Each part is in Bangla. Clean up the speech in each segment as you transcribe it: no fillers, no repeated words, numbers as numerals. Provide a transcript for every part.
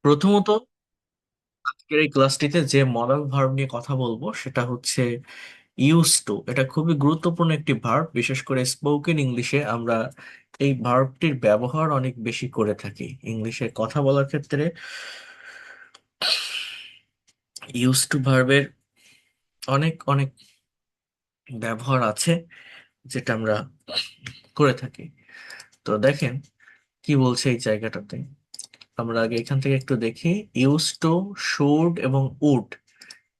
প্রথমত, আজকের এই ক্লাসটিতে যে মডাল ভার্ব নিয়ে কথা বলবো সেটা হচ্ছে ইউজ টু। এটা খুবই গুরুত্বপূর্ণ একটি ভার্ব, বিশেষ করে স্পোকেন ইংলিশে আমরা এই ভার্বটির ব্যবহার অনেক বেশি করে থাকি। ইংলিশে কথা বলার ক্ষেত্রে ইউজ টু ভার্বের অনেক অনেক ব্যবহার আছে, যেটা আমরা করে থাকি। তো দেখেন কি বলছে এই জায়গাটাতে। আমরা আগে এখান থেকে একটু দেখি। ইউজ টু, শুড এবং উড,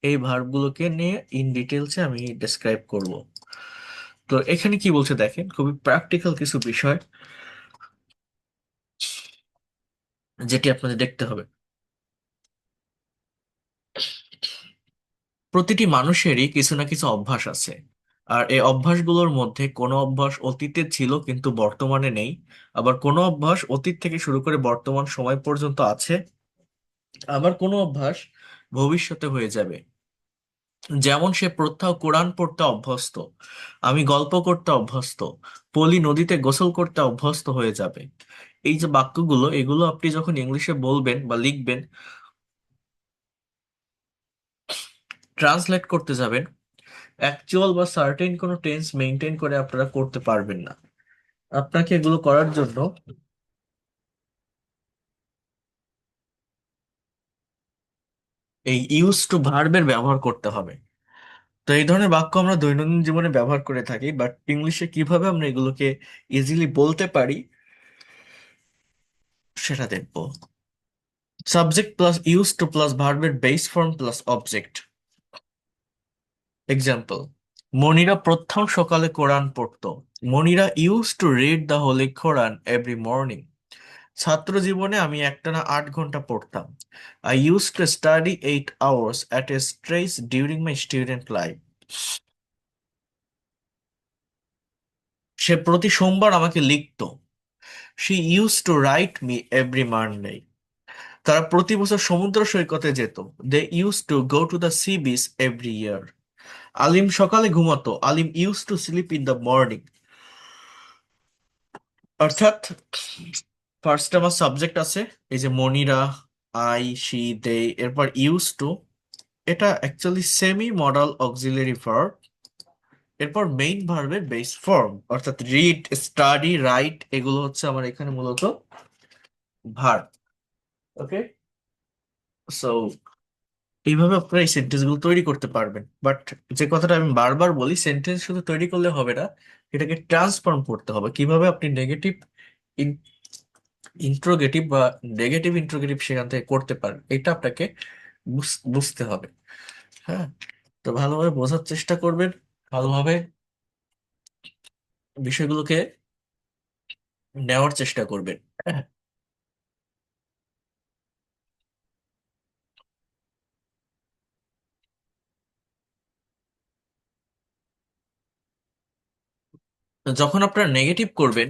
এই ভার্বগুলোকে নিয়ে ইন ডিটেলসে আমি ডেসক্রাইব করব। তো এখানে কি বলছে দেখেন, খুবই প্র্যাকটিক্যাল কিছু বিষয় যেটি আপনাদের দেখতে হবে। প্রতিটি মানুষেরই কিছু না কিছু অভ্যাস আছে, আর এই অভ্যাসগুলোর মধ্যে কোনো অভ্যাস অতীতে ছিল কিন্তু বর্তমানে নেই, আবার কোনো অভ্যাস অতীত থেকে শুরু করে বর্তমান সময় পর্যন্ত আছে, আবার কোনো অভ্যাস ভবিষ্যতে হয়ে যাবে। যেমন সে প্রত্যহ কোরআন পড়তে অভ্যস্ত, আমি গল্প করতে অভ্যস্ত, পলি নদীতে গোসল করতে অভ্যস্ত হয়ে যাবে। এই যে বাক্যগুলো, এগুলো আপনি যখন ইংলিশে বলবেন বা লিখবেন, ট্রান্সলেট করতে যাবেন, অ্যাকচুয়াল বা সার্টেন কোনো টেন্স মেনটেন করে আপনারা করতে পারবেন না। আপনাকে এগুলো করার জন্য এই ইউজ টু ভার্বের ব্যবহার করতে হবে। তো এই ধরনের বাক্য আমরা দৈনন্দিন জীবনে ব্যবহার করে থাকি, বাট ইংলিশে কিভাবে আমরা এগুলোকে ইজিলি বলতে পারি সেটা দেখবো। Subject plus use to plus ভার্বের base form plus object. Example: Monira প্রথম সকালে কোরআন পড়তো। Monira use to read the holy Quran every morning. ছাত্র জীবনে আমি একটানা 8 ঘন্টা পড়তাম। I use to study 8 hours at a stretch during my student life. সে প্রতি সোমবার আমাকে লিখতো। She use to write me every Monday. তারা প্রতি বছর সমুদ্র সৈকতে যেত। They use to go to the sea beach every year. Alim সকালে ঘুমাতো। Alim use to sleep in the morning. অর্থাৎ ফার্স্টে আমার সাবজেক্ট আছে, এই যে মনিরা, আই, শি, দে, এরপর ইউজ টু, এটা actually semi modal auxiliary verb. এরপর মেইন ভার্বের বেস ফর্ম, অর্থাৎ রিড, স্টাডি, রাইট, এগুলো হচ্ছে আমার এখানে মূলত ভার্ব। ওকে, সো এইভাবে আপনারা এই সেন্টেন্স গুলো তৈরি করতে পারবেন। বাট যে কথাটা আমি বারবার বলি, সেন্টেন্স শুধু তৈরি করলে হবে না, এটাকে ট্রান্সফর্ম করতে হবে। কিভাবে আপনি নেগেটিভ ইন্ট্রোগেটিভ বা নেগেটিভ ইন্ট্রোগেটিভ সেখান থেকে করতে পারেন, এটা আপনাকে বুঝতে হবে। হ্যাঁ, তো ভালোভাবে বোঝার চেষ্টা করবেন, ভালোভাবে বিষয়গুলোকে নেওয়ার চেষ্টা করবেন। হ্যাঁ, তো যখন আপনারা নেগেটিভ করবেন,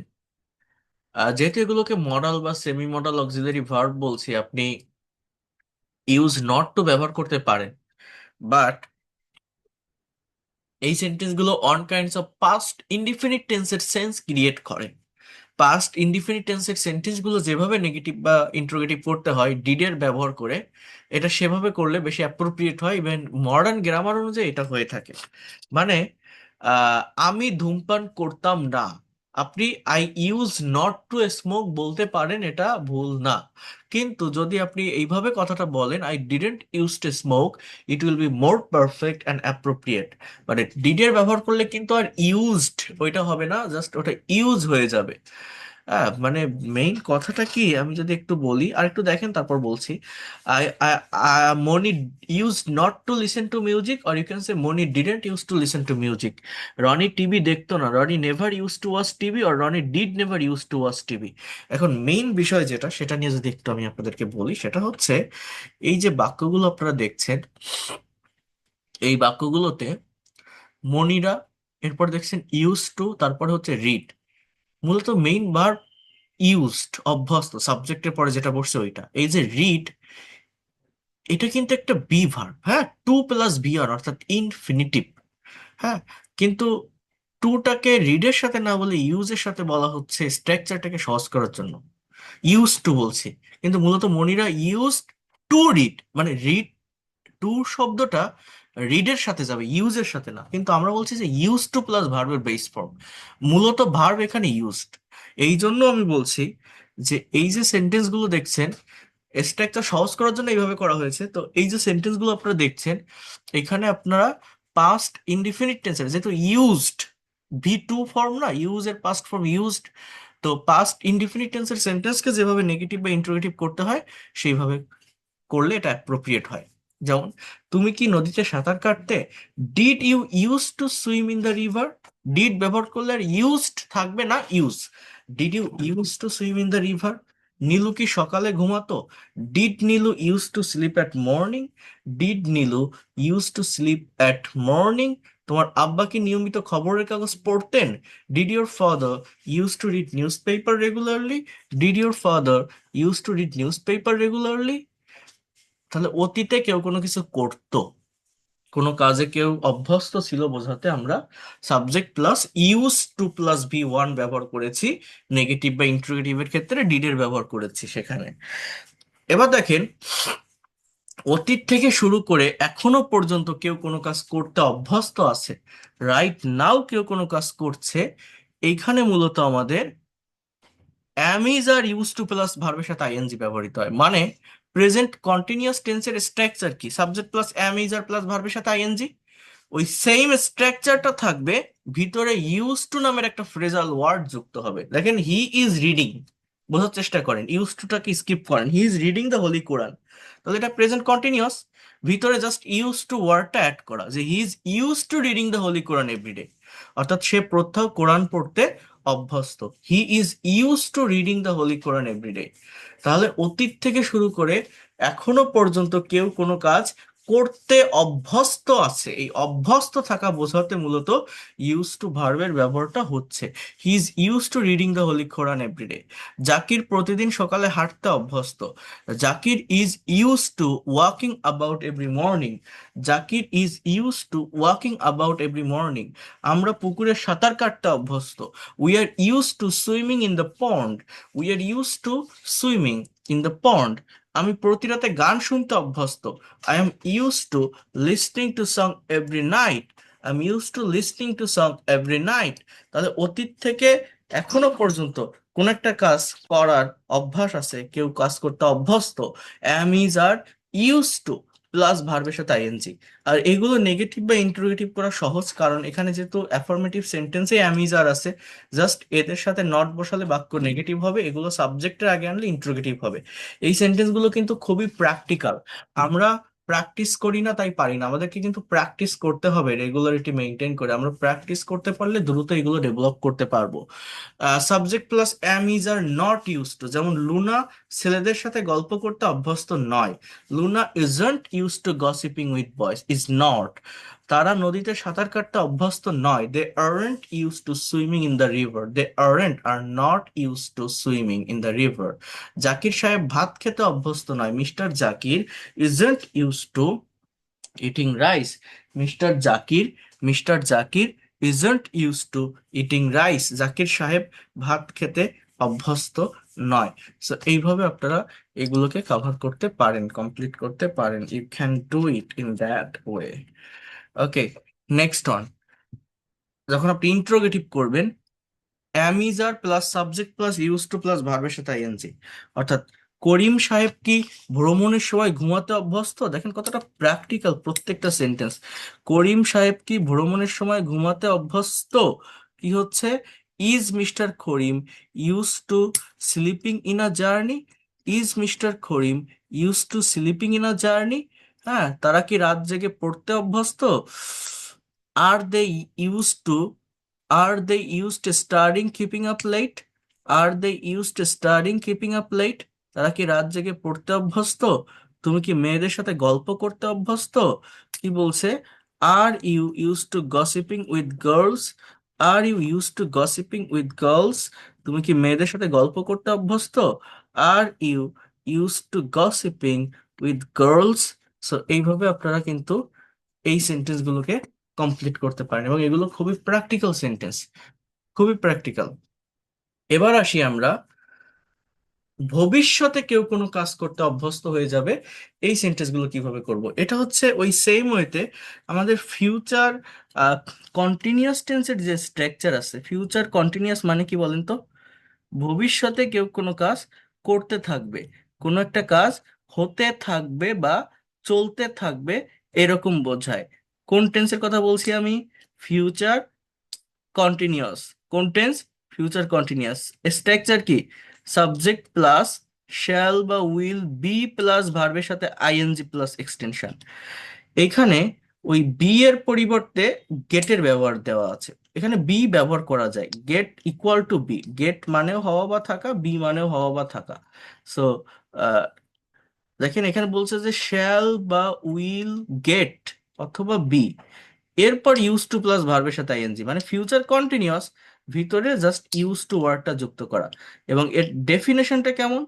যেহেতু এগুলোকে মডাল বা সেমি মডাল অক্সিলারি ভার্ব বলছি, আপনি ইউজ নট টু ব্যবহার করতে পারেন, বাট এই সেন্টেন্স গুলো on kinds of past indefinite টেন্সের সেন্স ক্রিয়েট করে। পাস্ট ইনডিফিনিট টেন্সের সেন্টেন্স গুলো যেভাবে নেগেটিভ বা ইন্ট্রোগেটিভ করতে হয় ডিডের ব্যবহার করে, এটা সেভাবে করলে বেশি অ্যাপ্রোপ্রিয়েট হয়। ইভেন মডার্ন গ্রামার অনুযায়ী এটা হয়ে থাকে। মানে আহ, আমি ধূমপান করতাম না, আপনি I use not to smoke বলতে পারেন, এটা ভুল না। কিন্তু যদি আপনি এইভাবে কথাটা বলেন, I didn't use to smoke, it will be more perfect and appropriate. মানে ডিডের ব্যবহার করলে কিন্তু আর ইউজড ওইটা হবে না, জাস্ট ওটা ইউজ হয়ে যাবে। মানে মেইন কথাটা কি আমি যদি একটু বলি আর একটু দেখেন, তারপর বলছি। I Moni used not to listen to music, or you can say Moni didn't use to listen to music. Roni TV দেখতো না, Roni never use to watch TV, or Roni did never use to watch TV. এখন মেইন বিষয় যেটা, সেটা নিয়ে যদি একটু আমি আপনাদেরকে বলি, সেটা হচ্ছে এই যে বাক্যগুলো আপনারা দেখছেন, এই বাক্যগুলোতে মনিরা, এরপর দেখছেন ইউজ টু, তারপর হচ্ছে রিড। মূলত মেইন ভার্ব ইউজড, অভ্যস্ত, সাবজেক্টের পরে যেটা বসছে ওইটা। এই যে রিড, এটা কিন্তু একটা বি ভার্ব, হ্যাঁ, টু প্লাস বি আর, অর্থাৎ ইনফিনিটিভ। হ্যাঁ, কিন্তু টুটাকে রিডের সাথে না বলে ইউজের সাথে বলা হচ্ছে স্ট্রাকচারটাকে সহজ করার জন্য। ইউজ টু বলছি, কিন্তু মূলত মনিরা ইউজ টু রিড, মানে রিড টু শব্দটা রিডের সাথে যাবে, ইউজের সাথে না। কিন্তু আমরা বলছি যে ইউজ টু প্লাস ভার্বের বেস ফর্ম, মূলত ভার্ব এখানে ইউজড। এই জন্য আমি বলছি যে এই যে সেন্টেন্স গুলো দেখছেন, স্ট্রাকচার সহজ করার জন্য এইভাবে করা হয়েছে। তো এই যে সেন্টেন্স গুলো আপনারা দেখছেন, এখানে আপনারা পাস্ট ইনডিফিনিট টেন্সের যেহেতু ইউজড, ভি টু ফর্ম না, ইউজ এর পাস্ট ফর্ম ইউজড, তো পাস্ট ইনডিফিনিট টেন্সের সেন্টেন্সকে যেভাবে নেগেটিভ বা ইন্টারোগেটিভ করতে হয় সেইভাবে করলে এটা অ্যাপ্রোপ্রিয়েট হয়। যেমন, তুমি কি নদীতে সাঁতার কাটতে? Did you use to swim in the river? Did ব্যবহার করলে আর ইউজড থাকবে না, use. Did you use to swim in the river? Nilu কি সকালে ঘুমাতো? Did Nilu use to sleep at morning? Did Nilu use to sleep at morning? তোমার আব্বা কি নিয়মিত খবরের কাগজ পড়তেন? Did your father use to read newspaper regularly? Did your father use to read newspaper regularly? তাহলে অতীতে কেউ কোনো কিছু করতো, কোনো কাজে কেউ অভ্যস্ত ছিল বোঝাতে আমরা subject plus use to plus V one ব্যবহার করেছি। নেগেটিভ বা ইন্টারোগেটিভের ক্ষেত্রে ডিডের ব্যবহার করেছি সেখানে। এবার দেখেন, অতীত থেকে শুরু করে এখনো পর্যন্ত কেউ কোনো কাজ করতে অভ্যস্ত আছে, রাইট নাও কেউ কোনো কাজ করছে, এইখানে মূলত আমাদের am is are used to plus ভার্বের সাথে আইএনজি ব্যবহৃত হয়। মানে প্রেজেন্ট কন্টিনিউয়াস টেন্সের স্ট্রাকচার কি? Subject plus am is are plus ভার্বের সাথে আইএনজি, ওই সেম স্ট্রাকচারটা থাকবে, ভিতরে ইউজ টু নামের একটা ফ্রেজাল ওয়ার্ড যুক্ত হবে। দেখেন, হি ইজ রিডিং, বোঝার চেষ্টা করেন, ইউজ টুটাকে স্কিপ করেন, he is reading the holy Quran, তাহলে এটা প্রেজেন্ট কন্টিনিউয়াস, ভিতরে জাস্ট ইউজ টু ওয়ার্ডটা অ্যাড করা, যে he is use to reading the holy Quran everyday, অর্থাৎ সে প্রত্যহ কোরআন পড়তে অভ্যস্ত, he is use to reading the holy Quran everyday. তাহলে অতীত থেকে শুরু করে এখনো পর্যন্ত কেউ কোনো কাজ করতে অভ্যস্ত আছে, এই অভ্যস্ত থাকা বোঝাতে মূলত ইউজ টু ভার্বের ব্যবহারটা হচ্ছে। He is use to reading the holy Quran everyday. Zakir প্রতিদিন সকালে হাঁটতে অভ্যস্ত, Zakir is use to walking about every morning, Zakir is use to walking about every morning. আমরা পুকুরে সাঁতার কাটতে অভ্যস্ত, we are used to swimming in the pond, we are used to swimming in the pond. আমি প্রতি রাতে গান শুনতে অভ্যস্ত, I am used to listening to song every night. I'm used to listening to song every night. তাহলে অতীত থেকে এখনো পর্যন্ত কোন একটা কাজ করার অভ্যাস আছে, কেউ কাজ করতে অভ্যস্ত, am is are used to plus ভার্বের সাথে আইএনজি। আর এগুলো নেগেটিভ বা ইন্টারোগেটিভ করা সহজ, কারণ এখানে যেহেতু অ্যাফার্মেটিভ সেন্টেন্সে am is আর আছে, জাস্ট এদের সাথে নট বসালে বাক্য নেগেটিভ হবে, এগুলো সাবজেক্টের আগে আনলে ইন্টারোগেটিভ হবে। এই সেন্টেন্সগুলো কিন্তু খুবই প্র্যাকটিক্যাল, আমরা প্র্যাকটিস করি না তাই পারি না, আমাদেরকে কিন্তু প্র্যাকটিস করতে হবে রেগুলারিটি মেনটেন করে, আমরা প্র্যাকটিস করতে পারলে দ্রুত এগুলো ডেভেলপ করতে পারবো। Subject plus am is are not use to, যেমন লুনা ছেলেদের সাথে গল্প করতে অভ্যস্ত নয়, Luna isn't use to gossiping with boys, is not. তারা নদীতে সাঁতার কাটতে অভ্যস্ত নয়, they aren't use to swimming in the river, they aren't are not use to swimming in the river. Zakir Saheb ভাত খেতে অভ্যস্ত নয়, mister Zakir isn't used to eating rice. Mister Zakir mister Zakir isn't used to eating rice. Zakir Saheb ভাত খেতে অভ্যস্ত নয়। সো এইভাবে আপনারা এগুলোকে কভার করতে পারেন, কমপ্লিট করতে পারেন, you can do it in that way. Okay, next one, যখন আপনি ইন্ট্রোগেটিভ করবেন, am is are plus subject plus use to plus ভার্বের সাথে আইএনজি, অর্থাৎ করিম সাহেব কি ভ্রমণের সময় ঘুমাতে অভ্যস্ত? দেখেন কতটা প্র্যাকটিক্যাল প্রত্যেকটা সেন্টেন্স। করিম সাহেব কি ভ্রমণের সময় ঘুমাতে অভ্যস্ত? কি হচ্ছে, is mister Karim use to sleeping in a journey, is mister Karim use to sleeping in a journey. হ্যাঁ, তারা কি রাত জেগে পড়তে অভ্যস্ত? Are they use to, are they used studying keeping up late, are they used studying keeping up late. তারা কি রাত জেগে পড়তে অভ্যস্ত? তুমি কি মেয়েদের সাথে গল্প করতে অভ্যস্ত? কি বলছে, are you use to gossiping with girls, are you use to gossiping with girls. তুমি কি মেয়েদের সাথে গল্প করতে অভ্যস্ত? Are you use to gossiping with girls. So এইভাবে আপনারা কিন্তু এই সেন্টেন্স গুলোকে কমপ্লিট করতে পারেন, এবং এগুলো খুবই প্র্যাকটিক্যাল সেন্টেন্স, খুবই প্র্যাকটিক্যাল। এবার আসি আমরা ভবিষ্যতে কেউ কোনো কাজ করতে অভ্যস্ত হয়ে যাবে, এই সেন্টেন্সগুলো কিভাবে করব? এটা হচ্ছে ওই সেম ওয়েতে আমাদের ফিউচার কন্টিনিউয়াস টেন্সের যে স্ট্রাকচার আছে। ফিউচার কন্টিনিউয়াস মানে কি বলেন তো? ভবিষ্যতে কেউ কোনো কাজ করতে থাকবে, কোনো একটা কাজ হতে থাকবে বা চলতে থাকবে, এরকম বোঝায়। কোন টেন্সের কথা বলছি আমি? Future continuous. কোন টেন্স? Future continuous. স্ট্রাকচার কি? সাবজেক্ট প্লাস শ্যাল বা উইল বি প্লাস ভার্বের সাথে আইএনজি প্লাস এক্সটেনশন। এখানে ওই বি এর পরিবর্তে গেটের ব্যবহার দেওয়া আছে। এখানে বি ব্যবহার করা যায়, get equal to be. Get মানেও হওয়া বা থাকা, বি মানেও হওয়া বা থাকা। সো দেখেন এখানে বলছে যে শ্যাল বা উইল গেট অথবা বি, এরপর ইউজ টু প্লাস ভার্বের সাথে আইএনজি, মানে ফিউচার কন্টিনিউয়াস, ভিতরে জাস্ট ইউজ টু ওয়ার্ডটা যুক্ত করা। এবং এর ডেফিনেশনটা কেমন?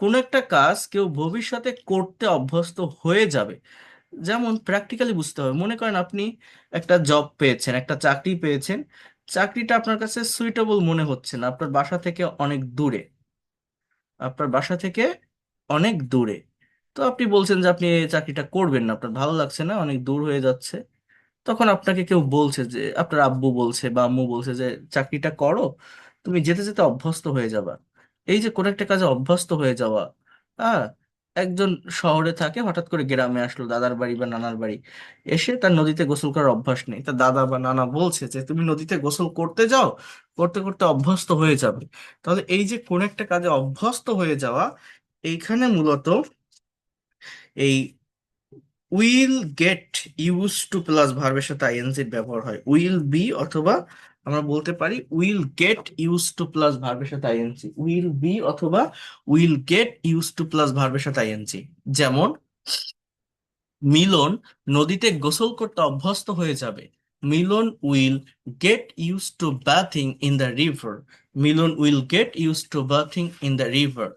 কোন একটা কাজ কেউ ভবিষ্যতে করতে অভ্যস্ত হয়ে যাবে। যেমন প্র্যাকটিক্যালি বুঝতে হবে, মনে করেন আপনি একটা জব পেয়েছেন, একটা চাকরি পেয়েছেন, চাকরিটা আপনার কাছে সুইটেবল মনে হচ্ছে না, আপনার বাসা থেকে অনেক দূরে, আপনার বাসা থেকে অনেক দূরে। তো আপনি বলছেন যে আপনি এই চাকরিটা করবেন না, আপনার ভালো লাগছে না, অনেক দূর হয়ে যাচ্ছে। তখন আপনাকে কেউ বলছে, যে আপনার আব্বু বলছে বা আম্মু বলছে যে চাকরিটা করো, তুমি যেতে যেতে অভ্যস্ত হয়ে যাবা। এই যে কোন একটা কাজে অভ্যস্ত হয়ে যাওয়া। হ্যাঁ, একজন শহরে থাকে, হঠাৎ করে গ্রামে আসলো দাদার বাড়ি বা নানার বাড়ি, এসে তার নদীতে গোসল করার অভ্যাস নেই, তার দাদা বা নানা বলছে যে তুমি নদীতে গোসল করতে যাও, করতে করতে অভ্যস্ত হয়ে যাবে। তাহলে এই যে কোন একটা কাজে অভ্যস্ত হয়ে যাওয়া, এইখানে মূলত এই will get use to plus ভার্বের সাথে আইএনজির ব্যবহার হয়। উইল বি, অথবা আমরা বলতে পারি will get use to plus ভার্বের সাথে আইএনজি। উইল বি অথবা will get use to plus ভার্বের সাথে আইএনজি। যেমন মিলন নদীতে গোসল করতে অভ্যস্ত হয়ে যাবে। Milan will get use to bathing in the river. Milan will get use to bathing in the river.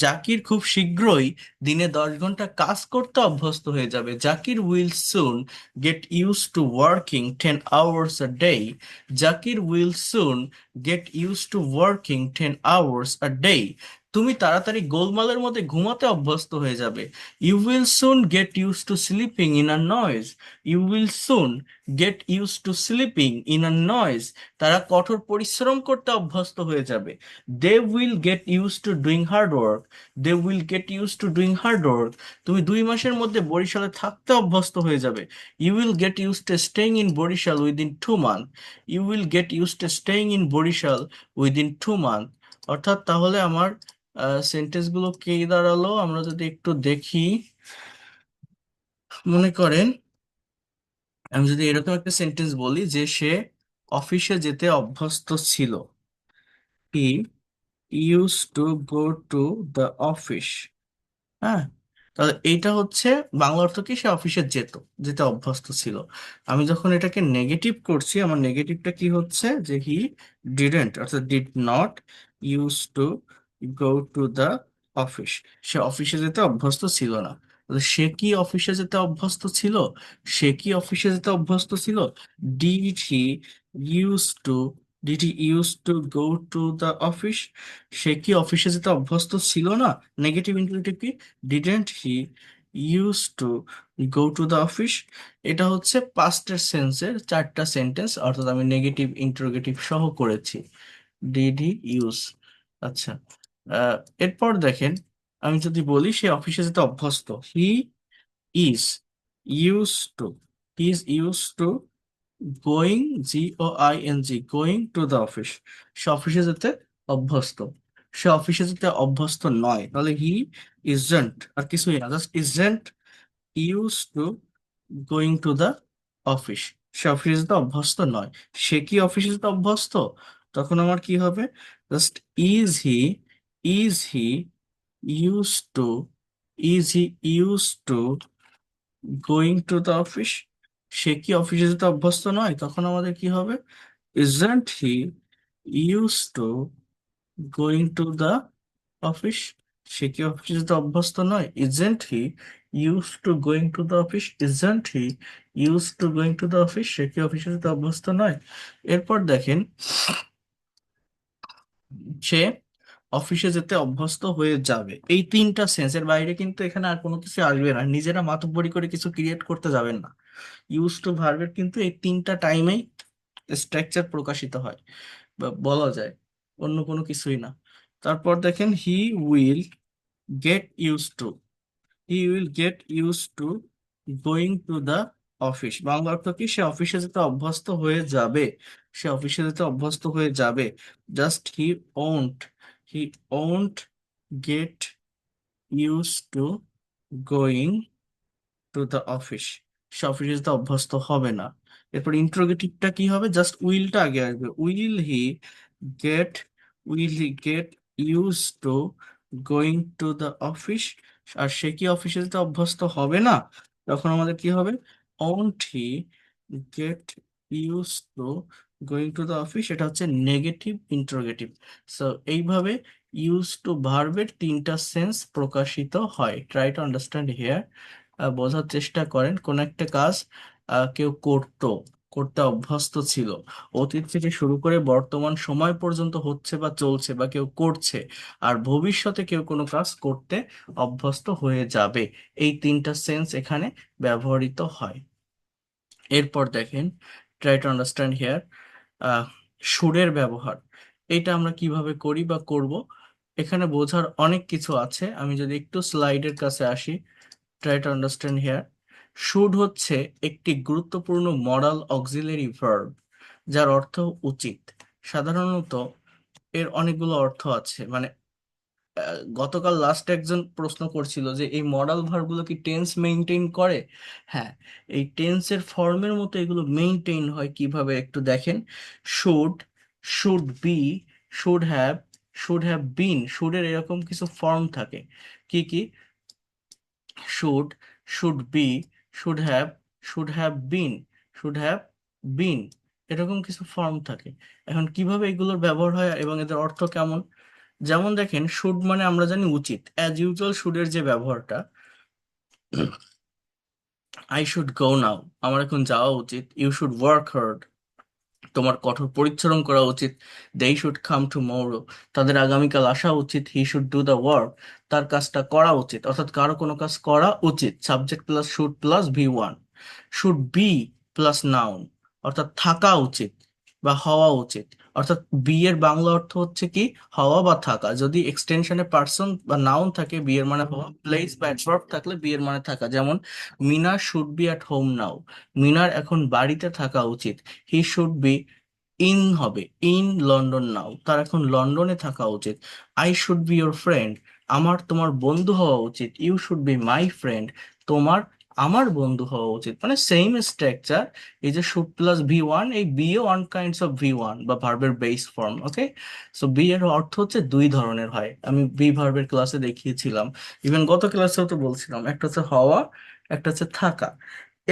Zakir খুব শীঘ্রই দিনে 10 ঘন্টা কাজ করতে অভ্যস্ত হয়ে যাবে। Zakir will soon get use to working 10 hours a day. Zakir will soon get use to working 10 hours a day. তুমি তাড়াতাড়ি গোলমালের মধ্যে ঘুমাতে অভ্যস্ত হয়ে যাবে। You will soon get used to sleeping in a noise. You will soon get used to sleeping in a noise. তারা কঠোর পরিশ্রম করতে অভ্যস্ত হয়ে যাবে। They will get used to doing hard work. They will get used to doing hard work. তুমি 2 মাসের মধ্যে বরিশালে থাকতে অভ্যস্ত হয়ে যাবে। You will get used to staying in Borishal within 2 months. You will get used to staying in Borishal within 2 months. অর্থাৎ তাহলে আমার সেন্টেন্সগুলো কি দাঁড়ালো আমরা যদি একটু দেখি। মনে করেন আমি যদি এরকম একটা সেন্টেন্স বলি যে সে অফিসে যেতে অভ্যস্ত ছিল। হি use to go to the office. হ্যাঁ, তাহলে এইটা হচ্ছে বাংলা অর্থ কি? সে অফিসে যেত, যেতে অভ্যস্ত ছিল। আমি যখন এটাকে নেগেটিভ করছি, আমার নেগেটিভটা কি হচ্ছে? যে হি ডিডেন্ট, অর্থাৎ did not use to go to the office. সে অফিসে যেতে অভ্যস্ত ছিল না। তাহলে সে কি অফিসে যেতে অভ্যস্ত ছিল? সে কি অফিসে যেতে অভ্যস্ত ছিল? Did he use to did he use to go to the office? সে কি অফিসে যেতে অভ্যস্ত ছিল না। নেগেটিভ ইন্টারোগেটিভ কি? Didn't he use to go to the office. এটা হচ্ছে পাস্টের সেন্সের 4টা সেন্টেন্স, অর্থাৎ আমি নেগেটিভ ইন্টারোগেটিভ সহ করেছি। Did he use. আচ্ছা, আহ, এরপর দেখেন, আমি যদি বলি সে অফিসে যেতে অভ্যস্ত, he is use to, he is use to going, GOING, going to the office. সে অফিসে যেতে অভ্যস্ত। সে অফিসে যেতে অভ্যস্ত নয়, তাহলে হি ইজন্ট, আর কিছুই না, just isn't use to going to the office. সে অফিসে যেতে অভ্যস্ত নয়। সে কি অফিসে যেতে অভ্যস্ত? তখন আমার কি হবে? Just is he use to, is he use to going to the office. সে কি অফিসে যেতে অভ্যস্ত নয়? তখন আমাদের কি হবে? isn't he used to going to the office? সে কি অফিসে যেতে অভ্যস্ত নয়? isn't he used to going to the office? isn't he used to going to the office? সে কি অফিসে যেতে অভ্যস্ত নয়? এরপর দেখেন, সে অফিসে যেতে অভ্যস্ত হয়ে যাবে, এই তিনটা সেন্সের বাইরে কিন্তু এখানে আর কোনো কিছু আসবে না, নিজেরা মাতব্বরি করে কিছু ক্রিয়েট করতে যাবেন না। ইউজ টু ভার্বের কিন্তু এই তিনটা টাইমেই স্ট্রাকচার প্রকাশিত হয় বা বলা যায়, অন্য কোনো কিছুই না। তারপর দেখেন he will get use to, he will get use to going to the office, Bangla অর্থ কি, সে অফিসে যেতে অভ্যস্ত হয়ে যাবে, সে অফিসে যেতে অভ্যস্ত হয়ে যাবে। Just won't he won't get use to going to the office, সে অফিসে যেতে অভ্যস্ত হবে না। এরপর ইন্ট্রোগেটিভটা কি হবে, জাস্ট উইলটা আগে আসবে, get will he get use to going to the office, আর সে কি অফিসে যেতে অভ্যস্ত হবে না, তখন আমাদের কি হবে, won't he get use to going to the office, এটা হচ্ছে নেগেটিভ ইন্ট্রোগেটিভ। সো এইভাবে ইউজ টু ভার্বের তিনটা সেন্স প্রকাশিত হয়। ট্রাই টু আন্ডারস্ট্যান্ড হিয়ার, বোঝার চেষ্টা করেন। কোন একটা কাজ কেউ করতে অভ্যস্ত ছিল, অতীত থেকে শুরু করে বর্তমান সময় পর্যন্ত হচ্ছে বা চলছে বা কেউ করছে, আর ভবিষ্যতে কেউ কোনো কাজ করতে অভ্যস্ত হয়ে যাবে, এই তিনটা সেন্স এখানে ব্যবহৃত হয়। এরপর দেখেন, ট্রাই টু আন্ডারস্ট্যান্ড হিয়ার, সুরের ব্যবহার, এটা আমরা কিভাবে করি বা করব, এখানে বোঝার অনেক কিছু আছে। আমি যদি একটু স্লাইডের কাছে আসি, try to understand here, should হচ্ছে একটি গুরুত্বপূর্ণ মরাল অক্সিলারি ভার্ব, যার অর্থ উচিত। সাধারণত এর অনেকগুলো অর্থ আছে, মানে গতকাল লাস্ট একজন প্রশ্ন করছিল যে এই মডাল ভার্বগুলো কি টেন্স মেইনটেইন করে। হ্যাঁ, এই টেন্সের ফর্মের মতো এগুলো মেইনটেইন হয় কিভাবে একটু দেখেন। Should, should be, should have, should have been, শুডের এরকম কিছু ফর্ম থাকে। কি কি, should, should be, should have, should have been, should have been, এরকম কিছু ফর্ম থাকে। এখন কিভাবে এগুলোর ব্যবহার হয় এবং এদের অর্থ কেমন, যেমন দেখেন শুড মানে আমরা জানি উচিত, অ্যাজ ইউজুয়াল শুডের যে ব্যবহারটা, আই শুড গো নাও, আমার এখন যাওয়া উচিত, ইউ শুড ওয়ার্ক হার্ড, তোমার কঠোর পরিশ্রম করা উচিত, দে শুড কাম টুমরো, তাদের আগামীকাল আসা উচিত, he should do the work, তার কাজটা করা উচিত, অর্থাৎ কারো কোনো কাজ করা উচিত, subject plus should plus V one. Should be plus noun, অর্থাৎ থাকা উচিত বা হওয়া উচিত, অর্থাৎ বি এর বাংলা অর্থ হচ্ছে কি, হওয়া বা থাকা। যদি এক্সটেনশনে পার্সন বা নাউন থাকে বি এর মানে হওয়া, প্লেস বা অ্যাডভার্ব থাকলে বি এর মানে থাকা। যেমন Mina should be at home now, মিনার এখন বাড়িতে থাকা উচিত। হি শুড বি ইন হবে, ইন লন্ডন নাও, তার এখন লন্ডনে থাকা উচিত। I should be your friend, আমার তোমার বন্ধু হওয়া উচিত। You should be my friend, তোমার আমার বন্ধু হওয়া উচিত। মানে সেম স্ট্রাকচার, এই যে শুড প্লাস ভি ওয়ান, এই be a one kinds of V one বা ভার্বের base form. Okay, so be এর অর্থ হচ্ছে দুই ধরনের হয়, আমি বি ভার্বের ক্লাসে দেখিয়েছিলাম, ইভেন গত ক্লাসেও তো বলছিলাম, একটা হচ্ছে হওয়া, একটা হচ্ছে থাকা।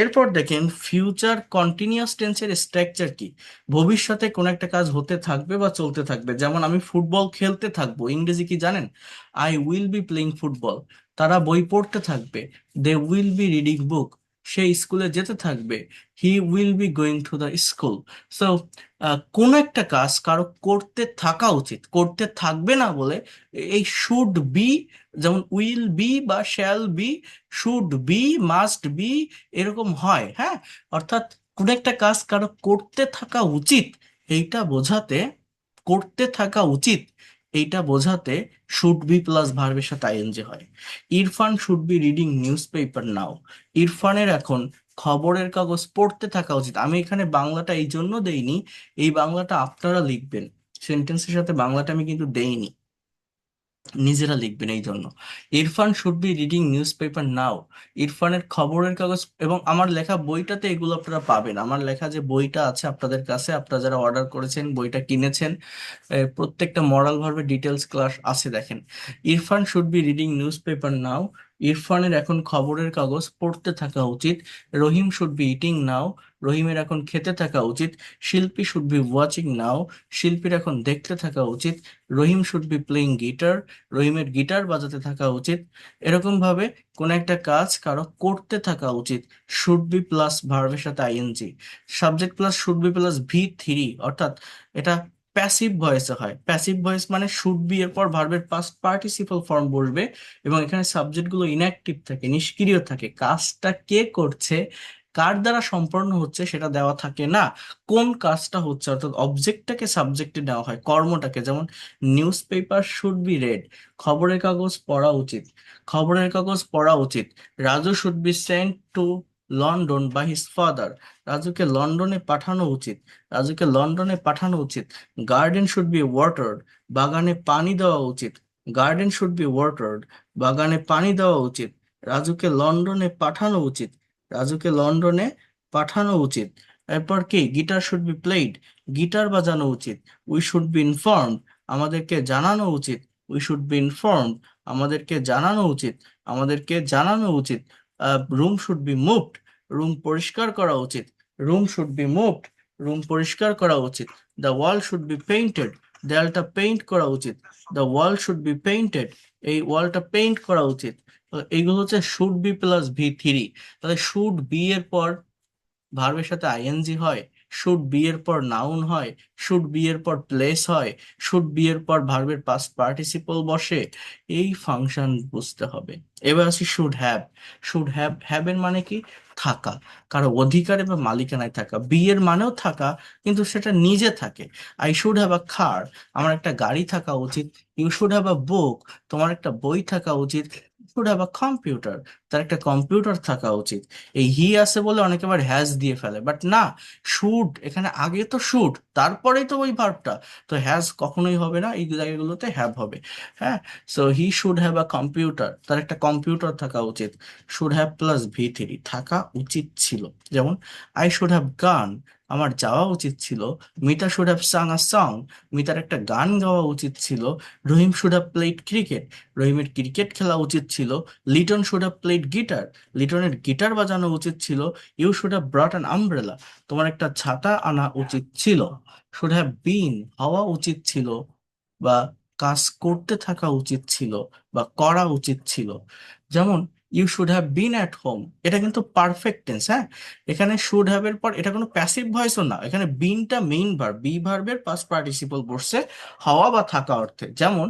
এরপর দেখেন ফিউচার কন্টিনিউয়াস টেন্সের স্ট্রাকচার কি, ভবিষ্যতে কোন একটা কাজ হতে থাকবে বা চলতে থাকবে। যেমন আমি ফুটবল খেলতে থাকবো, ইংরেজি কি জানেন, I will be playing football. তারা বই পড়তে থাকবে, they will be reading book. সে স্কুলে যেতে থাকবে, he will be going to the school. So কোন একটা কাজ কারো করতে থাকা উচিত, করতে থাকবে না বলে এই শুড বি, যেমন উইল বি বা shall be, should be, must be, এরকম হয়। হ্যাঁ, অর্থাৎ কোন একটা কাজ কারো করতে থাকা উচিত, এইটা বোঝাতে, করতে থাকা উচিত এইটা বোঝাতে শুড বি প্লাস ভার্বের সাথে আইএনজি হয়। Irfan should be reading newspaper now, ইরফানের এখন খবরের কাগজ পড়তে থাকা উচিত। আমি এখানে বাংলাটা এই জন্য দেইনি, এই বাংলাটা আপনারা লিখবেন, সেন্টেন্সের সাথে বাংলাটা আমি কিন্তু দেইনি, নিজেরা লিখবেন এই জন্য। Irfan should be reading newspaper now, ইরফানের খবরের কাগজ, এবং আমার লেখা বইটাতে এগুলো আপনারা পাবেন, আমার লেখা যে বইটা আছে আপনাদের কাছে, আপনারা যারা অর্ডার করেছেন বইটা কিনেছেন, প্রত্যেকটা মরাল ভার্বের ডিটেলস ক্লাস আছে দেখেন। Irfan should be reading newspaper now, ইরফানের এখন খবরের কাগজ পড়তে থাকা উচিত। Rahim should be eating now, রহিমের এখন খেতে থাকা উচিত। শিল্পী শুড বি ওয়াচিং নাও, শিল্পীর এখন দেখতে থাকা উচিত। Rahim should be playing guitar, রহিমের গিটার বাজাতে থাকা উচিত। এরকম ভাবে কোন একটা কাজ কারো করতে থাকা উচিত, শুড বি প্লাস ভার্বের সাথে ING, subject plus should be plus V three, অর্থাৎ এটা প্যাসিভ ভয়েসে হয়। প্যাসিভ ভয়েস মানে শুড বি এর পর ভার্বের পাস্ট পার্টিসিপল ফর্ম বসবে, এবং এখানে সাবজেক্ট গুলো ইনঅ্যাক্টিভ থাকে, নিষ্ক্রিয় থাকে, কাজটা কে করছে, কার দ্বারা সম্পন্ন হচ্ছে সেটা দেওয়া থাকে না, কোন কাজটা হচ্ছে, অর্থাৎ অবজেক্টটাকে সাবজেক্টে নেওয়া হয়, কর্মটাকে। যেমন newspaper should be read, খবরের কাগজ পড়া উচিত, খবরের কাগজ পড়া উচিত। Raju should be sent to London by his father, রাজুকে লন্ডনে পাঠানো উচিত, রাজুকে লন্ডনে পাঠানো উচিত। গার্ডেন শুড বি ওয়াটার্ড, বাগানে পানি দেওয়া উচিত, গার্ডেন শুড বি ওয়াটার্ড, বাগানে পানি দেওয়া উচিত। রাজুকে লন্ডনে পাঠানো উচিত, রাজুকে লন্ডনে পাঠানো উচিত। এরপর কি, guitar should be played, guitar বাজানো উচিত। উই শুড বি ইনফর্মড, আমাদেরকে জানানো উচিত। উই শুড বি ইনফর্মড, আমাদেরকে জানানো উচিত, আমাদেরকে জানানো উচিত। Room should be moved, room পরিষ্কার করা উচিত, room should be moved, room পরিষ্কার করা উচিত। The wall should be painted, দেয়ালটা পেইন্ট করা উচিত। The wall should be painted, এই ওয়ালটা পেইন্ট করা উচিত। তো এইগুলো হচ্ছে শুড বি প্লাস V3। তাহলে শুড বি এর পর ভার্বের সাথে আইএনজি হয়, শুড বি এর পর নাউন হয়, শুড বি এর পর প্লেস হয়, শুড বি এর পর ভার্বের পাস্ট পার্টিসিপল বসে। এই ফাংশন বুঝতে হবে। এবার আসি should have. Should have, have এর মানে কি, থাকা, কারো অধিকারে বা মালিকানায় থাকা। বি এর মানেও থাকা, কিন্তু সেটা নিজে থাকে। আই শুড হ্যাভ আ কার, আমার একটা গাড়ি থাকা উচিত। ইউ শুড হ্যাভ আ বুক, তোমার একটা বই থাকা উচিত। শুড হ্যাভ আ কম্পিউটার, তার একটা কম্পিউটার থাকা উচিত। এই হি আছে বলে অনেকে আবার হ্যাজ দিয়ে ফেলে, বাট না, শুড এখানে আগে তো শুড, তারপরেই তো ওই ভার্বটা। তো হ্যাজ কখনোই হবে না, এই জায়গাগুলোতে হ্যাভ হবে। হ্যাঁ, so he should have a computer, তার একটা কম্পিউটার থাকা উচিত। শুড হ্যাভ প্লাস V3, থাকা উচিত ছিল। যেমন আই শুড হ্যাভ গান, আমার যাওয়া উচিত ছিল। Mita should have sung a song, মিতার একটা গান গাওয়া উচিত ছিল। Rahim should have played cricket, রহিমের ক্রিকেট খেলা উচিত ছিল। Liton should have played guitar, লিটনের গিটার বাজানো উচিত ছিল। You should have brought an umbrella, তোমার একটা ছাতা আনা উচিত ছিল। শুড হ্যাভ বিন, হওয়া উচিত ছিল, বা কাজ করতে থাকা উচিত ছিল, বা করা উচিত ছিল। যেমন you should have been at home, এটা কিন্তু পারফেক্ট টেন্স। হ্যাঁ, এখানে শুড হ্যাভ এর পর এটা কোনো প্যাসিভ ভয়েসও না, এখানে বিনটা মেইন ভার্ব, বি ভার্বের পাস্ট পার্টিসিপল বসছে হওয়া বা থাকা অর্থে। যেমন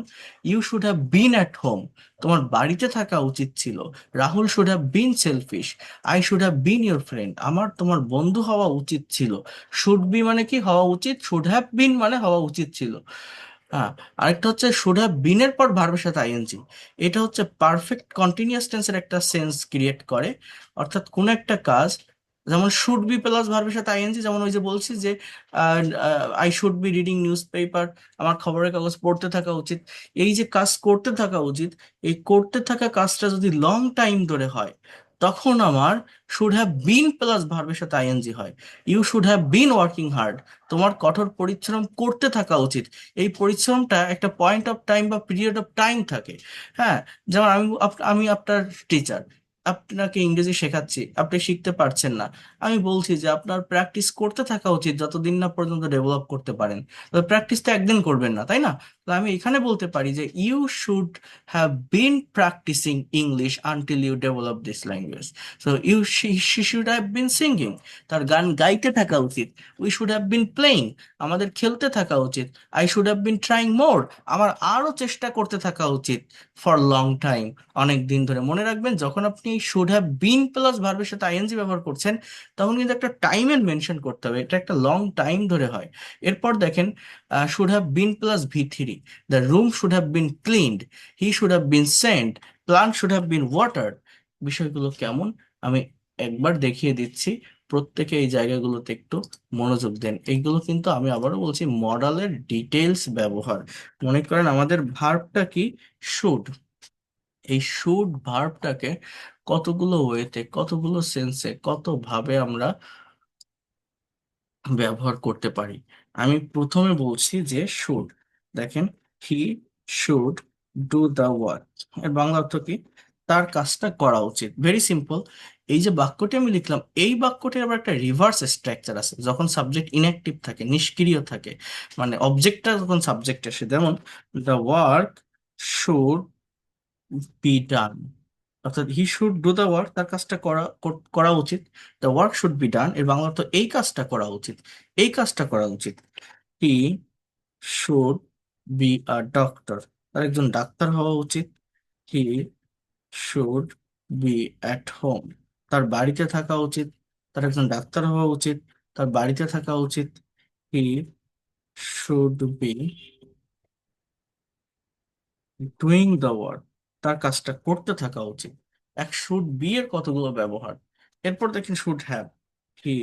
you should have been at home, তোমার বাড়িতে থাকা উচিত ছিল। Rahul should have been selfish, I should have been your friend, আমার তোমার বন্ধু হওয়া উচিত ছিল। শুড বি মানে কি, হওয়া উচিত। শুড হ্যাভ বিন মানে হওয়া উচিত ছিল। হ্যাঁ, আরেকটা হচ্ছে শুড হ্যাভ বিন এর পর ভার্বের সাথে আইএনজি। এটা হচ্ছে পারফেক্ট কন্টিনিউয়াস টেন্সের একটা সেন্স ক্রিয়েট করে। অর্থাৎ কোন একটা কাজ, যেমন শুড বি প্লাস ভার্বের সাথে আইএনজি, যেমন ওই যে বলছি যে I should be reading news paper, আমার খবরের কাগজ পড়তে থাকা উচিত। এই যে কাজ করতে থাকা উচিত, এই করতে থাকা কাজটা যদি লং টাইম ধরে হয়, তখন আমার শুড হ্যাভ বিন প্লাস ভার্বের সাথে আইএনজি হয়। You should have been working hard, তোমার কঠোর পরিশ্রম করতে থাকা উচিত। এই পরিশ্রমটা একটা পয়েন্ট অফ টাইম বা পিরিয়ড অফ টাইম থাকে। হ্যাঁ, যেমন আমি আপনার টিচার, আপনাকে ইংরেজি শেখাচ্ছি, আপনি শিখতে পারছেন না। আমি বলছি যে আপনার প্র্যাকটিস করতে থাকা উচিত যতদিন না পর্যন্ত ডেভেলপ করতে পারেন। তবে প্র্যাকটিস তো একদিন করবেন না, তাই না? তো আমি এখানে বলতে পারি যে you should have been practising English until you develop this language. So she should have been singing, তার গান গাইতে থাকা উচিত। We should have been playing, আমাদের খেলতে থাকা উচিত। I should have been trying more, আমার আরো চেষ্টা করতে থাকা উচিত। ফর লং টাইম, অনেক দিন ধরে। মনে রাখবেন, যখন আপনি শুড হ্যাভ বিন প্লাস ভার্বের সাথে আইএনজি ব্যবহার করছেন, তখন কিন্তু একটা টাইমের মেনশন করতে হবে, এটা একটা লং টাইম ধরে হয়। এরপর দেখেন, should have been plus V3, the room should have bin cleaned, he should have been sent, plant should have bin watered. বিষয়গুলো কেমন আমি একবার দেখিয়ে দিচ্ছি। প্রত্যেকে এই জায়গাগুলোতে একটু মনোযোগ দেন। এইগুলো কিন্তু আমি আবারও বলছি মডালের ডিটেলস ব্যবহার। মনে করেন আমাদের ভার্বটা কি, শুড। এই শুড ভার্বটাকে কতগুলো ওয়েতে, কতগুলো সেন্সে, কত ভাবে আমরা ব্যবহার করতে পারি। আমি প্রথমে বলছি যে শুড, দেখেন, হি শুড ডু দ্য ওয়ার্ক, এর বাংলা অর্থ কি, তার কাজটা করা উচিত। Very simple. এই যে বাক্যটি আমি লিখলাম, এই বাক্যটির আবার একটা রিভার্স স্ট্রাকচার আছে, যখন সাবজেক্ট ইনঅ্যাক্টিভ থাকে, নিষ্ক্রিয় থাকে, মানে অবজেক্টটা যখন সাবজেক্ট আসে। যেমন the work should be done, অর্থাৎ he should do the work, তার কাজটা করা উচিত। The work should be done এর বাংলা অর্থ এই কাজটা করা উচিত, এই কাজটা করা উচিত। He should be a doctor, তার একজন ডাক্তার হওয়া উচিত। He should be at home, তার বাড়িতে থাকা উচিত। তার একজন ডাক্তার হওয়া উচিত, তার বাড়িতে থাকা উচিত। He should be doing the work, তার কাজটা করতে থাকা উচিত। এক শুড বি এর কতগুলো ব্যবহার। এরপর দেখেন should have. He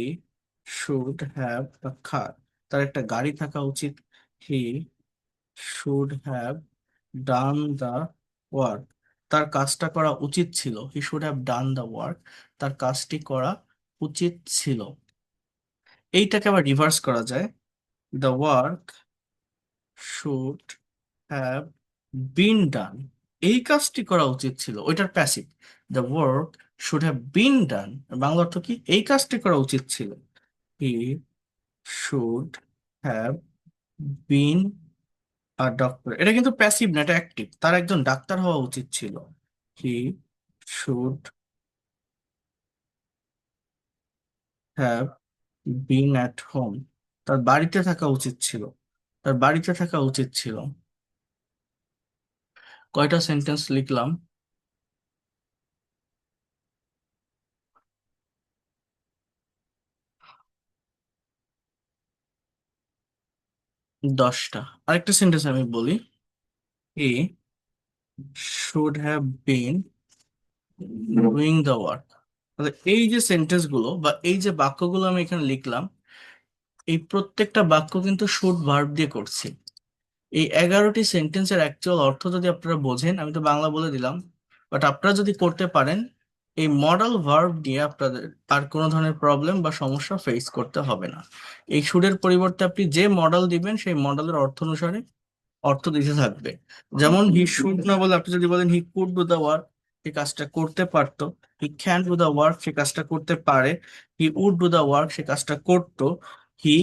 should have a car, তার একটা গাড়ি থাকা উচিত। He should have done the work, তার কাজটা করা উচিত ছিল। He should have done the work, তার কাজটি করা উচিত ছিল। এইটাকে আবার রিভার্স করা যায়। The work should have been done, এই কাজটি করা উচিত ছিল, ওইটার passive. The work should have been done, Bangla অর্থ কি, এই কাজটি করা উচিত ছিল। He should have been a doctor, এটা কিন্তু প্যাসিভ না, এটা অ্যাক্টিভ, তার একজন ডাক্তার হওয়া উচিত ছিল। He should have been at home, তার বাড়িতে থাকা উচিত ছিল। তার বাড়িতে থাকা উচিত ছিল। কয়টা সেন্টেন্স লিখলাম? 10টা। আরেকটা সেন্টেন্স আমি বলি। হি should have been doing the work. এই যে সেন্টেন্স গুলো বা এই যে বাক্যগুলো আমি এখানে লিখলাম, এই প্রত্যেকটা বাক্য কিন্তু শুড ভার্ব দিয়ে করছি। এই 11টি সেন্টেন্সের অ্যাকচুয়াল অর্থ যদি আপনারা বোঝেন, আমি তো বাংলা বলে দিলাম, বাট আপনারা যদি করতে পারেন, এই মডাল ভার্ব দিয়ে আপনাদের আর কোনো ধরনের প্রবলেম বা সমস্যা ফেস করতে হবে না। এই শুডের পরিবর্তে আপনি যে মডেল দিবেন সেই মডেলের অর্থ অনুসারে অর্থ দিতে থাকবে। যেমন হি শুড না বলে আপনি যদি বলেন he could do the work, সে কাজটা করতে পারতো। He can do the work, সে কাজটা করতে পারে। He would do the work, সে কাজটা করতো। He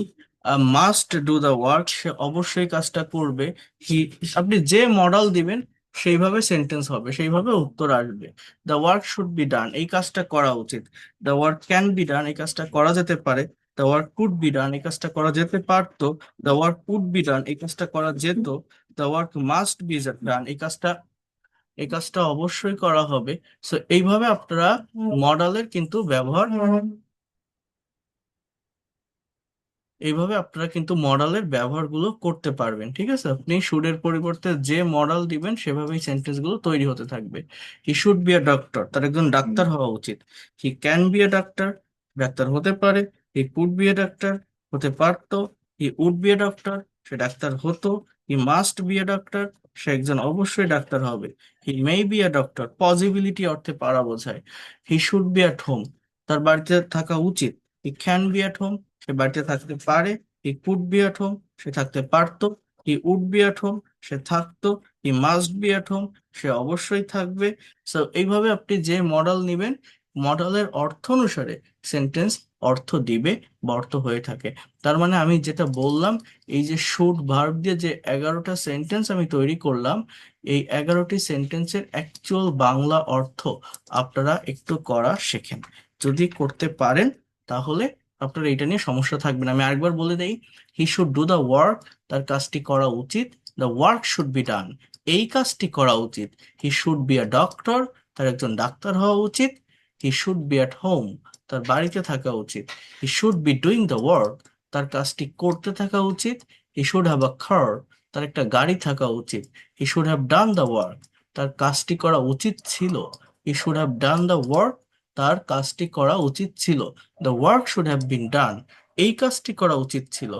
must do the work, সে অবশ্যই কাজটা করবে। হি, আপনি যে মডেল দিবেন সেইভাবে সেন্টেন্স হবে, সেইভাবে উত্তর আসবে। দ্য ওয়ার্ক শুড বি ডান, এই কাজটা করা উচিত। The work can be done, এই কাজটা করা যেতে পারে। The work could be done, এই কাজটা করা যেতে পারতো। The work could be done, এই কাজটা করা যেত। The work must be done, এই কাজটা অবশ্যই করা হবে। সো এইভাবে আপনারা মডেলের কিন্তু ব্যবহার, এইভাবে আপনারা কিন্তু মডেলের ব্যবহারগুলো করতে পারবেন। ঠিক আছে, আপনি শুডের পরিবর্তে যে মডেল দিবেন সেভাবেই সেন্টেন্স গুলো তৈরি হতে থাকবে। He should be a doctor, তার একজন ডাক্তার হওয়া উচিত। He can be a doctor, ডাক্তার হতে পারে। He could be a doctor, হতে পারতো। He would be a doctor, সে ডাক্তার হতো। He must be a doctor, সে একজন অবশ্যই ডাক্তার হবে। He may be a doctor, possibility অর্থে পারা বোঝায়। He should be at home, তার বাড়িতে থাকা উচিত। He can be at home, সে বাড়িতে থাকতে পারে। He could be at home, সে থাকতে পারতো। He would be at home, সে থাকতো। He must be at home, সে অবশ্যই থাকবে। সো এইভাবে আপনি যে মডেল নেবেন, মডেলের অর্থ অনুসারে সেন্টেন্স অর্থ দিবে বা অর্থ হয়ে থাকে। তার মানে আমি যেটা বললাম, এই যে শুড ভার্ব দিয়ে যে 11টা সেন্টেন্স আমি তৈরি করলাম, এই 11টি সেন্টেন্সের অ্যাকচুয়াল বাংলা অর্থ আপনারা একটু করা শেখেন। যদি করতে পারেন তাহলে আপনার এইটা নিয়ে সমস্যা থাকবে না। আমি আরেকবার বলে দেই। হি শুড ডু দ্য ওয়ার্ক, তার কাজটি করা উচিত। দ্য ওয়ার্ক শুড বি ডান, এই কাজটি করা উচিত। He should be a doctor, তার একজন ডাক্তার হওয়া উচিত। He should be at home, তার বাড়িতে থাকা উচিত। He should be doing the work, তার কাজটি করতে থাকা উচিত। He should have a car, তার একটা গাড়ি থাকা উচিত। He should have done the work, তার কাজটি করা উচিত ছিল। He should have done the work, তার কাজটি করা উচিত ছিল। The work should have been done, এই কাজটি করা উচিত ছিল।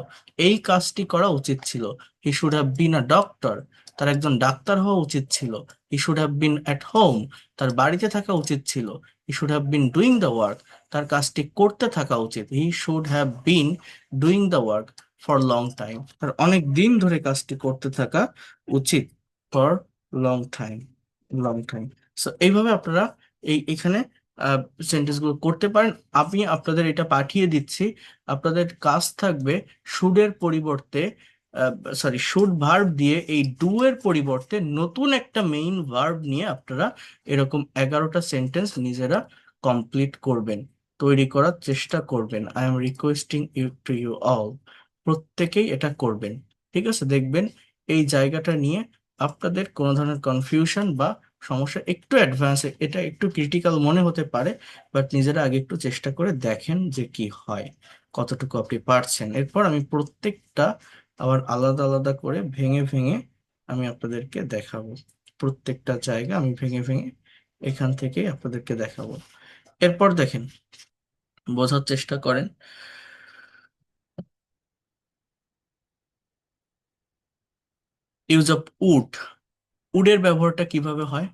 এই কাজটি করা উচিত ছিল। He should have been a doctor, তার একজন ডাক্তার হওয়া উচিত ছিল। He should have been at home, তার বাড়িতে থাকা উচিত ছিল। He should have been doing the work, তার কাজটি করতে থাকা উচিত। He should have been doing the work for long time, তার অনেক দিন ধরে কাজটি করতে থাকা উচিত। For long time, long time. So এইভাবে আপনারা এখানে সেন্টেন্স গুলো করতে পারেন। আমি আপনাদের এটা পাঠিয়ে দিচ্ছি। আপনাদের কাজ থাকবে শুডের পরিবর্তে, সরি, শুড ভার্ব দিয়ে এই ডু এর পরিবর্তে নতুন একটা মেইন ভার্ব নিয়ে আপনারা এরকম 11টা সেন্টেন্স নিজেরা কমপ্লিট করবেন, তৈরি করার চেষ্টা করবেন। I am requesting you to you all, প্রত্যেকেই এটা করবেন। ঠিক আছে, দেখবেন এই জায়গাটা নিয়ে আপনাদের কোনো ধরনের কনফিউশন বা সমস্যা একটু অ্যাডভান্সে, এটা একটু ক্রিটিক্যাল মনে হতে পারে, বাট নিজেরা আগে একটু চেষ্টা করে দেখেন যে কি হয়, কতটুকু আপনি পারছেন। এরপর আমি প্রত্যেকটা আবার আলাদা আলাদা করে ভেঙে ভেঙে আমি আপনাদেরকে দেখাবো। প্রত্যেকটা জায়গা আমি ভেঙে ভেঙে এখান থেকে আপনাদেরকে দেখাবো। এরপর দেখেন, বোঝার চেষ্টা করেন। ইউজ অফ উড, উডের ব্যবহারটা কিভাবে হয়,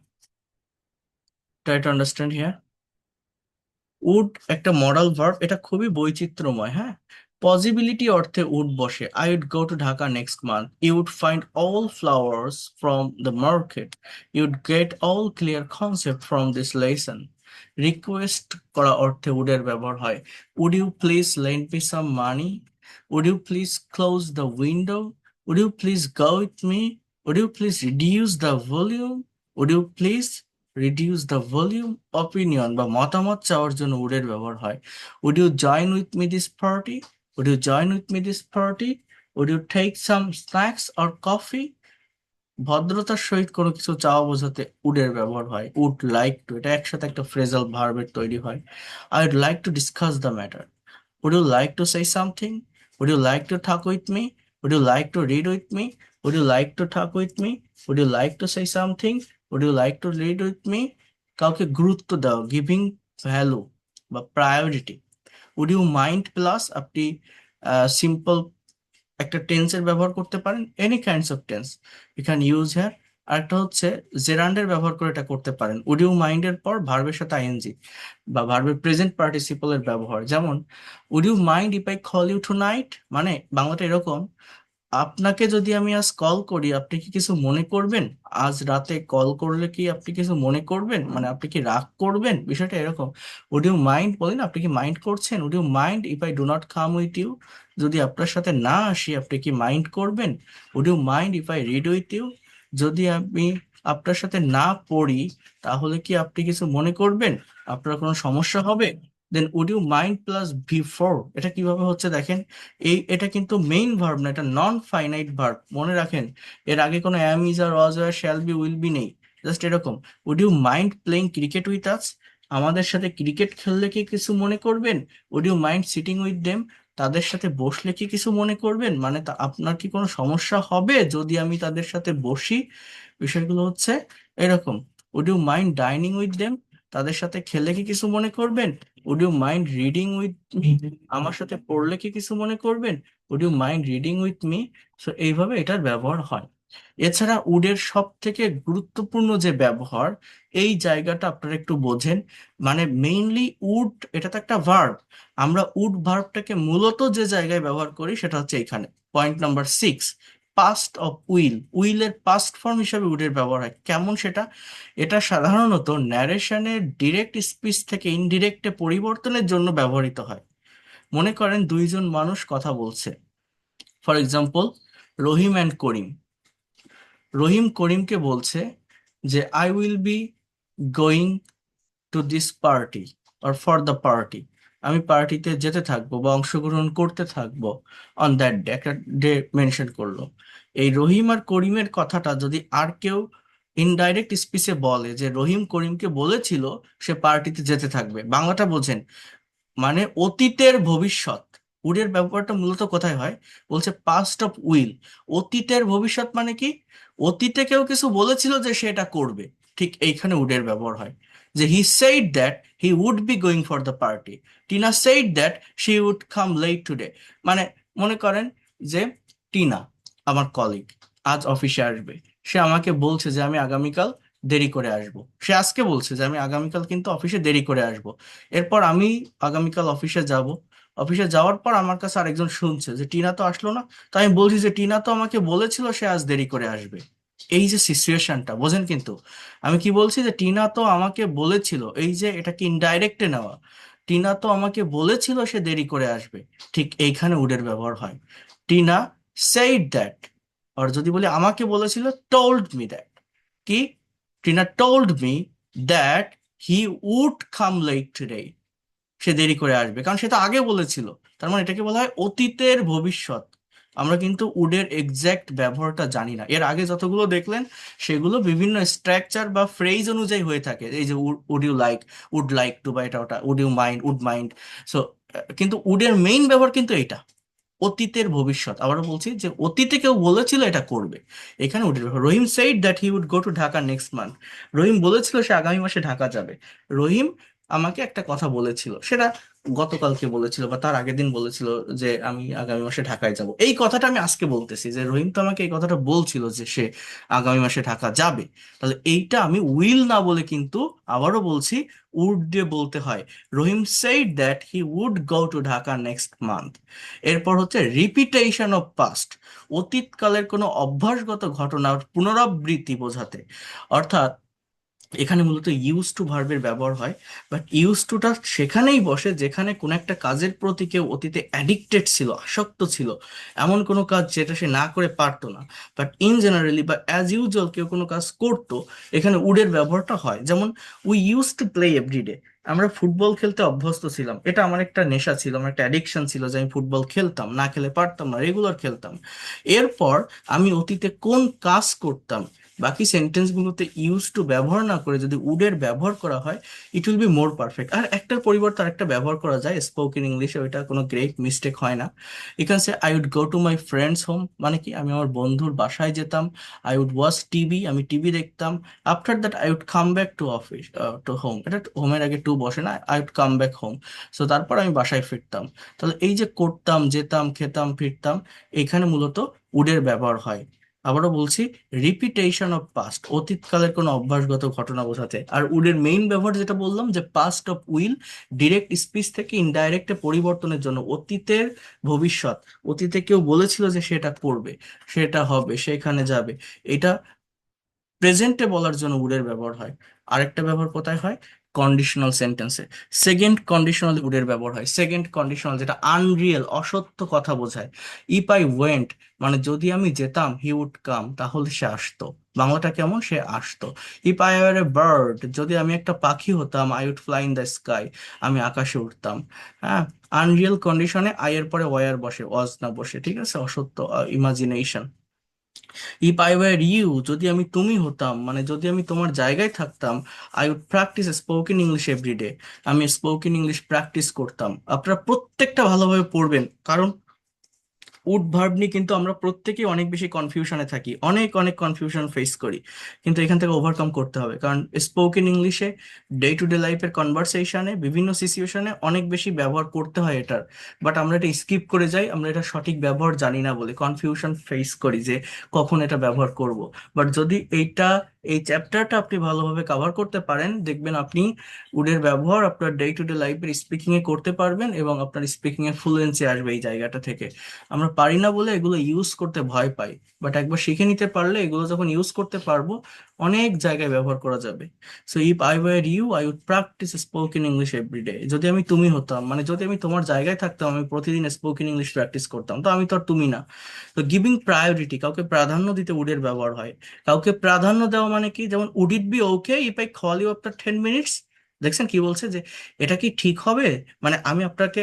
try to understand here. Would একটা মডাল ভার্ব, এটা খুবই বৈচিত্র্যময়, হ্যাঁ। পসিবিলিটি অর্থে উড বসে, I would go to Dhaka next month, you would find all flowers from the market, you would get all clear concept from this lesson. Request করা অর্থে উডের ব্যবহার হয়, would you please lend me some money, would you please close the window, would you please go with me, would you please reduce the volume, would you please reduce the volume. Opinion বা মতামত চাওয়ার জন্য উডের ব্যবহার হয়, would you join with me this party, would you join with me this party, would you take some snacks or coffee. ভদ্রতার সহিত কোনো কিছু চাওয়া বোঝাতে উডের ব্যবহার হয়, উড লাইক টু, এটা একসাথে একটা ফ্রেজাল ভার্বের তৈরি হয়। I would like to discuss the matter, would you like to say something, would you like to talk with me, would you like to read with me, would you like to talk with me, would you like to say something, would you like to read with me. কাউকে গুরুত্ব দাও, গিভিং ভ্যালু বা priority. Would you mind plus আপনি সিম্পল একটা টেন্সের ব্যবহার করতে পারেন, any kinds of tense you can use here. আরেকটা হচ্ছে জেরান্ডের ব্যবহার করে এটা করতে পারেন, উড ইউ মাইন্ডের পর ভার্বের সাথে আইএনজি বা ভার্বের প্রেজেন্ট পার্টিসিপলের ব্যবহার, যেমন would you mind if I call you tonight, মানে বাংলাটা এরকম, আপনাকে যদি আমি আজ কল করি আপনি কি কিছু মনে করবেন, আজ রাতে কল করলে কি আপনি কিছু মনে করবেন, মানে আপনি কি রাগ করবেন, বিষয়টা এরকম। উড ইউ মাইন্ড বলেন, আপনি কি মাইন্ড করছেন, would you mind if I do not come with you, যদি আপনার সাথে না আসি আপনি কি মাইন্ড করবেন। Would you mind if I read with you, যদি আমি আপনার সাথে না পড়ি তাহলে কি আপনি কিছু মনে করবেন, আপনার কোনো সমস্যা হবে। Then would you mind plus before, এটা কিভাবে হচ্ছে দেখেন, এটা কিন্তু মেইন ভার্ব না, এটা নন ফাইনাইট ভার্ব, মনে রাখেন। এর আগে কোনো অ্যাম, ইজ আর ওয়াজ আর শ্যাল বি উইল বি নেই, জাস্ট এরকম। Would you mind playing cricket with us, আমাদের সাথে ক্রিকেট খেললে কি কিছু মনে করবেন। Would you mind sitting with them, তাদের সাথে বসলে কি কিছু মনে করবেন, মানে আপনার কি কোনো সমস্যা হবে যদি আমি তাদের সাথে বসি। বিষয়গুলো হচ্ছে এরকম। Would you mind dining with them, তাদের সাথে খেলে কি কিছু মনে করবেন। Would you mind reading with me, আমার সাথে পড়লে কি কিছু মনে করবেন। Would you mind reading with me. So এইভাবে এটার ব্যবহার হয়। এছাড়া উডের সব থেকে গুরুত্বপূর্ণ যে ব্যবহার, এই জায়গাটা আপনারা একটু বোঝেন, মানে মেইনলি উড, এটা তো একটা ভার্ব, আমরা উড ভার্বটাকে মূলত যে জায়গায় ব্যবহার করি সেটা হচ্ছে এখানে, point number 6, past of will, উইলের পাস্ট ফর্ম হিসাবে উডের ব্যবহার হয়। কেমন সেটা, এটা সাধারণত ন্যারেশনের ডিরেক্ট স্পিচ থেকে ইনডিরেক্টে পরিবর্তনের জন্য ব্যবহৃত হয়। মনে করেন দুইজন মানুষ কথা বলছে, ফর এক্সাম্পল রহিম অ্যান্ড করিম। রহিম করিমকে বলছে যে I will be going to this party or for the party, আমি পার্টিতে যেতে থাকবো বা অংশগ্রহণ করতে থাকবো অন দ্যাট ডে, একটা ডে মেনশন করলো। এই রহিম আর করিমের কথাটা যদি আর কেউ ইনডাইরেক্ট স্পিচে বলে যে রহিম করিমকে বলেছিল সে পার্টিতে যেতে থাকবে, বাংলাটা বোঝেন, মানে অতীতের ভবিষ্যৎ। উডের ব্যবহারটা মূলত কোথায় হয়, বলছে পাস্ট অফ উইল, অতীতের ভবিষ্যৎ, মানে কি, অতীতে কেউ কিছু বলেছিল যে সে এটা করবে, ঠিক এইখানে উডের ব্যবহার হয়। যে he said that he would be going for the party, Tina said that she would come late today. মানে মনে করেন যে টিনা আমার কলিগ আজ অফিসে আসবে, সে আমাকে বলছে যে আমি আগামীকাল দেরি করে আসবো, সে আজকে বলছে যে আমি আগামীকাল কিন্তু অফিসে দেরি করে আসবো। এরপর আমি আগামীকাল অফিসে যাব, অফিসে যাওয়ার পর আমার কাছে আরেকজন শুনছে যে টিনা তো আসলো না, তো আমি বলছি যে টিনা তো আমাকে বলেছিল সে আজ দেরি করে আসবে। এই যে সিচুয়েশনটা বোঝেন কিন্তু, আমি কি বলছি যে টিনা তো আমাকে বলেছিল, এই যে এটা কি ইনডাইরেক্টে নেওয়া, টিনা তো আমাকে বলেছিল সে দেরি করে আসবে, ঠিক এইখানে উডের ব্যবহার হয়। টিনা সেইড দ্যাট, আর যদি বলি আমাকে বলেছিল, টোল্ড মি দ্যাট, কি, Tina told me that he would come late today, সে দেরি করে আসবে, কারণ সে তো আগে বলেছিল। তার মানে এটাকে বলা হয় অতীতের ভবিষ্যৎ, আমরা কিন্তু উডের এক্সাক্ট ব্যবহারটা জানি না। এর আগে যতগুলো দেখলেন সেগুলো বিভিন্ন স্ট্রাকচার বা ফ্রেজ অনুযায়ী হয়ে থাকে, এই যে would you like, would like to, বা এটা ওটা, would you mind, would mind. So কিন্তু উডের মেইন ব্যবহার কিন্তু এটা, অতীতের ভবিষ্যৎ। আবারও বলছি যে অতীতে কেউ বলেছিল এটা করবে, এখানে উঠে যাবে। Rahim said that he would go to Dhaka next month. রহিম বলেছিল সে আগামী মাসে ঢাকা যাবে। রহিম আমাকে একটা কথা বলেছিল, সেটা গতকালকে বলেছিল বা তার আগের দিন বলেছিল যে আমি আগামী মাসে ঢাকায় যাব। এই কথাটা আমি আজকে বলতেছি যে রহিম তো আমাকে এই কথাটা বলছিল যে সে আগামী মাসে ঢাকা যাবে। তাহলে এইটা আমি উইল না বলে কিন্তু আবারও বলছি উড দিয়ে বলতে হয়। Rahim said that he would go to Dhaka next month. এরপর হচ্ছে রিপিটেশন অফ পাস্ট, অতীতকালের কোনো অভ্যাসগত ঘটনার পুনরাবৃত্তি বোঝাতে। অর্থাৎ এখানে মূলত ইউজ টু ভার্বের ব্যবহার হয়, বাট ইউজ টুটা সেখানেই বসে যেখানে কোনো একটা কাজের প্রতি কেউ অতীতে অ্যাডিক্টেড ছিল, আসক্ত ছিল, এমন কোনো কাজ যেটা সে না করে পারতো না। বাট ইন জেনারেলি বা অ্যাজ ইউজুয়াল কেউ কোনো কাজ করতো, এখানে উডের ব্যবহারটা হয়। যেমন we used to play everyday, আমরা ফুটবল খেলতে অভ্যস্ত ছিলাম, এটা আমার একটা নেশা ছিল, আমার একটা অ্যাডিকশন ছিল যে আমি ফুটবল খেলতাম, না খেলে পারতাম না, রেগুলার খেলতাম। এরপর আমি অতীতে কোন কাজ করতাম, বাকি সেন্টেন্সগুলোতে ইউজ টু ব্যবহার না করে যদি উডের ব্যবহার করা হয়, it will be more perfect. আর একটার পরিবর্তে আরেকটা ব্যবহার করা যায় স্পোকেন ইংলিশে, ওইটা কোনো গ্রেট মিস্টেক হয় না। এখানে সে I would go to my friends home, মানে কি আমি আমার বন্ধুর বাসায় যেতাম। আই উড ওয়াচ টিভি, আমি টিভি দেখতাম। After that I would come back to office, to home, এটা হোমের আগে টু বসে না, I would come back home. So তারপর আমি বাসায় ফিরতাম। তাহলে এই যে করতাম, যেতাম, খেতাম, ফিরতাম, এখানে মূলত উডের ব্যবহার হয়। আবারও বলছি, রিপিটেশন অফ পাস্ট, অতীতকালের কোনো অভ্যাসগত ঘটনা বোঝাতে। আর উডের মেইন ব্যবহার যেটা বললাম যে past of will, direct speech থেকে ইনডাইরেক্টে পরিবর্তনের জন্য, অতীতের ভবিষ্যৎ, অতীতে কেউ বলেছিল যে সেটা করবে, সেটা হবে, সেখানে যাবে, এটা প্রেজেন্টে বলার জন্য উডের ব্যবহার হয়। আরেকটা ব্যবহার কোথায় হয়? কন্ডিশনাল সেন্টেন্সে সেকেন্ড কন্ডিশনাল উডের ব্যবহার হয়। সেকেন্ড কন্ডিশনাল যেটা আনরিয়েল, অসত্য কথা বোঝায়। ইফ আই ওয়েন্ট, মানে যদি আমি যেতাম, হি উড কাম, তাহলে সে আসতো। বাংলাটা কেমন? সে আসতো। If I were a bird, যদি আমি একটা পাখি হতাম, I would fly in the sky, আমি আকাশে উঠতাম। হ্যাঁ, আনরিয়েল কন্ডিশনে আই এর পরে ওয়ার বসে, ওয়াজ না বসে, ঠিক আছে, অসত্য, imagination. If I were you, যদি আমি তুমি হতাম, মানে যদি আমি তোমার জায়গায় থাকতাম, I would practise spoken English everyday, আমি স্পোকেন ইংলিশ প্র্যাকটিস করতাম। আপনারা প্রত্যেকটা ভালোভাবে পড়বেন, কারণ উড ভার্ব নিয়ে কিন্তু আমরা প্রত্যেকেই অনেক বেশি কনফিউশনে থাকি, অনেক অনেক কনফিউশন ফেস করি। কিন্তু এখান থেকে ওভারকাম করতে হবে, কারণ স্পোকেন ইংলিশে ডে টু ডে লাইফের কনভারসেশনে বিভিন্ন সিচুয়েশনে অনেক বেশি ব্যবহার করতে হয় এটার। বাট আমরা এটা স্কিপ করে যাই, আমরা এটা সঠিক ব্যবহার জানি না বলে কনফিউশন ফেস করি যে কখন এটা ব্যবহার করব। বাট যদি এই চ্যাপ্টারটা আপনি ভালোভাবে কভার করতে পারেন, দেখবেন আপনি উডের ব্যবহার আপনার ডে টু ডে লাইফের স্পিকিং এ করতে পারবেন, এবং আপনার স্পিকিং এ ফ্লুয়েন্সি আসবে এই জায়গাটা থেকে। আমরা পারি না বলে এগুলো ইউজ করতে ভয় পাই, বাট একবার শিখে নিতে পারলে এগুলো যখন ইউজ করতে পারবো, অনেক জায়গায় ব্যবহার করা যাবে। So if I were you, I would practise spoken English everyday, যদি আমি তুমি হতাম, মানে যদি আমি তোমার জায়গায় থাকতাম, আমি প্রতিদিন স্পোকেন ইংলিশ প্র্যাকটিস করতাম। তো আমি তো আর তুমি না। তো গিভিং প্রায়োরিটি, কাউকে প্রাধান্য দিতে উডের ব্যবহার হয়। কাউকে প্রাধান্য দেওয়া মানে কি? যেমন would it be okay if I call you after 10 minutes. দেখছেন কি বলছে যে এটা কি ঠিক হবে, মানে আমি আপনাকে,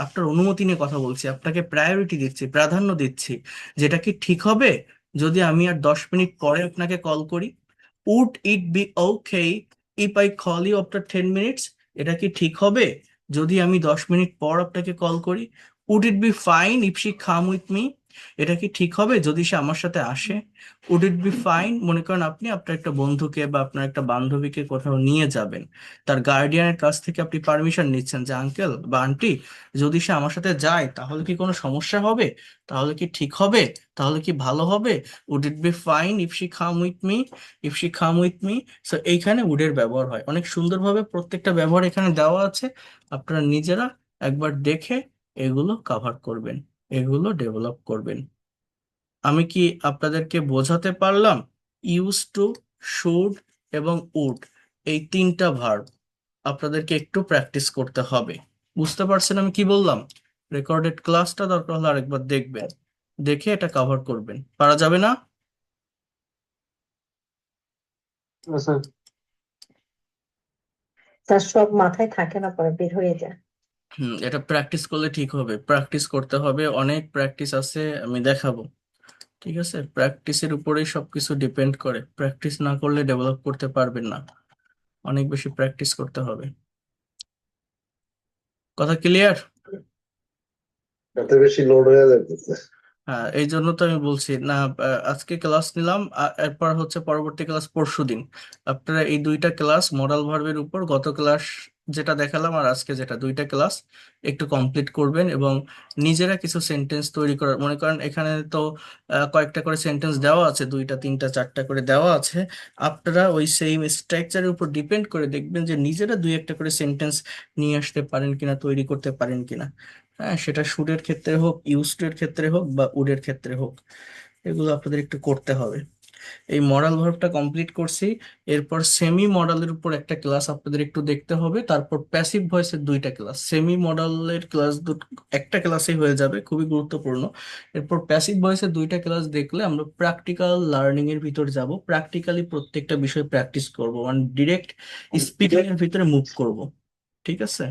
আপনার অনুমতি নিয়ে কথা বলছি, আপনাকে প্রায়োরিটি দিচ্ছি, প্রাধান্য দিচ্ছি, যেটা কি ঠিক হবে যদি আমি আর 10 মিনিট পরে আপনাকে কল করি? Would it be okay if I call you after 10 minutes, এটা কি ঠিক হবে যদি আমি 10 মিনিট পর আপনাকে কল করি? Would it be fine if she come with me, এটা কি ঠিক হবে যদি সে আমার সাথে আসে? উড ইট বি ফাইন, মনে করেন আপনি আপনার একটা বন্ধুকে বা আপনার একটা বান্ধবীকে কোথাও নিয়ে যাবেন, তার গার্ডিয়ানের কাছ থেকে আপনি পারমিশন নিচ্ছেন যে আঙ্কেল বা আন্টি, যদি সে আমার সাথে যায় তাহলে কি কোনো সমস্যা হবে, তাহলে কি ঠিক হবে, তাহলে কি ভালো হবে? Would it be fine if she come with me, if she come with me. So এইখানে উডের ব্যবহার হয় অনেক সুন্দরভাবে, প্রত্যেকটা ব্যবহার এখানে দেওয়া আছে। আপনারা নিজেরা একবার দেখে এগুলো কভার করবেন, এগুলো ডেভেলপ করবেন। আমি কি আপনাদেরকে বোঝাতে পারলাম? ইউজ টু, শুড এবং উড, এই তিনটা ভার্ব আপনাদেরকে একটু প্র্যাকটিস করতে হবে। বুঝতে পারছেন আমি কি বললাম? রেকর্ডেড ক্লাসটা দরকার হলে আরেকবার দেখবেন, দেখে এটা কভার করবেন। পারা যাবে না? স্যার, সব মাথায় থাকে না, পরে বের হয়ে যায়। এটা প্র্যাকটিস করলে ঠিক হবে, প্র্যাকটিস করতে হবে, অনেক প্র্যাকটিস আছে, আমি দেখাবো। ঠিক আছে, প্র্যাকটিসের উপরেই সবকিছু ডিপেন্ড করে, প্র্যাকটিস না করলে ডেভেলপ করতে পারবেন না, অনেক বেশি প্র্যাকটিস করতে হবে। কথা ক্লিয়ার? এত বেশি লোড হয়ে যাচ্ছে। হ্যাঁ, এই জন্য তো আমি বলছি না, আজকে ক্লাস নিলাম, এরপর হচ্ছে পরবর্তী ক্লাস পরশুদিন। আপনারা এই দুইটা ক্লাস মডাল ভার্বের উপর, গত ক্লাস যেটা দেখালাম আর আজকে যেটা, দুইটা ক্লাস একটু কমপ্লিট করবেন এবং নিজেরা কিছু সেন্টেন্স তৈরি করার, মনে করেন এখানে তো কয়েকটা করে সেন্টেন্স দেওয়া আছে, দুইটা তিনটা চারটা করে দেওয়া আছে। আপনারা ওই সেম স্ট্রাকচারের উপর ডিপেন্ড করে দেখবেন যে নিজেরা দুই একটা করে সেন্টেন্স নিয়ে আসতে পারেন কিনা, তৈরি করতে পারেন কিনা। হ্যাঁ, সেটা শুডের ক্ষেত্রে হোক, ইউজড এর ক্ষেত্রে হোক, বা উডের ক্ষেত্রে হোক, এগুলো আপনাদের একটু করতে হবে। এই মডাল ভার্বটা কমপ্লিট করছি, এরপর সেমি মডালের উপর একটা ক্লাস আপনাদের একটু দেখতে হবে, তারপর প্যাসিভ ভয়েসের দুইটা ক্লাস, সেমি মডালের ক্লাস একটা ক্লাসে হয়ে যাবে, খুবই গুরুত্বপূর্ণ। এরপর প্যাসিভ ভয়েসের দুইটা ক্লাস দেখলে আমরা প্র্যাকটিক্যাল লার্নিং এর ভিতর যাব, প্র্যাকটিক্যালি প্রত্যেকটা বিষয় প্র্যাকটিস করব, মানে ডিরেক্ট স্পিকিং এর ভিতরে মুভ করব। ঠিক আছে?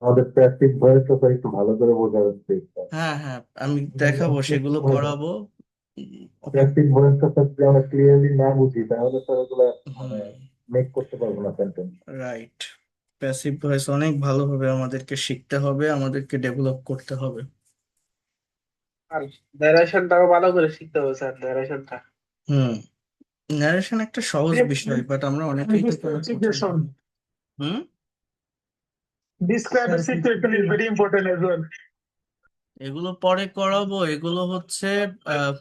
আমাদের প্র্যাকটিস ভয়েসটা তো একটু ভালো করে বোঝা যাচ্ছে। হ্যাঁ হ্যাঁ, আমি দেখাবো, সেগুলো করাবো। ওকে। প্র্যাকটিস ভয়েসটা যদি আমরা ক্লিয়ারলি না বুঝি তাহলে তো এগুলা মানে হুম, মেক করতে পারবো না সেন্টেন্স। রাইট। প্যাসিভ ভয়েস অনেক ভালোভাবে আমাদেরকে শিখতে হবে, আমাদেরকে ডেভেলপ করতে হবে। আর ন্যারেশনটাও ভালো করে শিখতে হবে স্যার, ন্যারেশনটা। হুম, ন্যারেশন একটা সহজ বিষয়, বাট আমরা অনেকেই তো করা কঠিন। Investigation. Hmm. Describe a situation is very important as well. এগুলো পরে করাবো, এগুলো হচ্ছে আহ,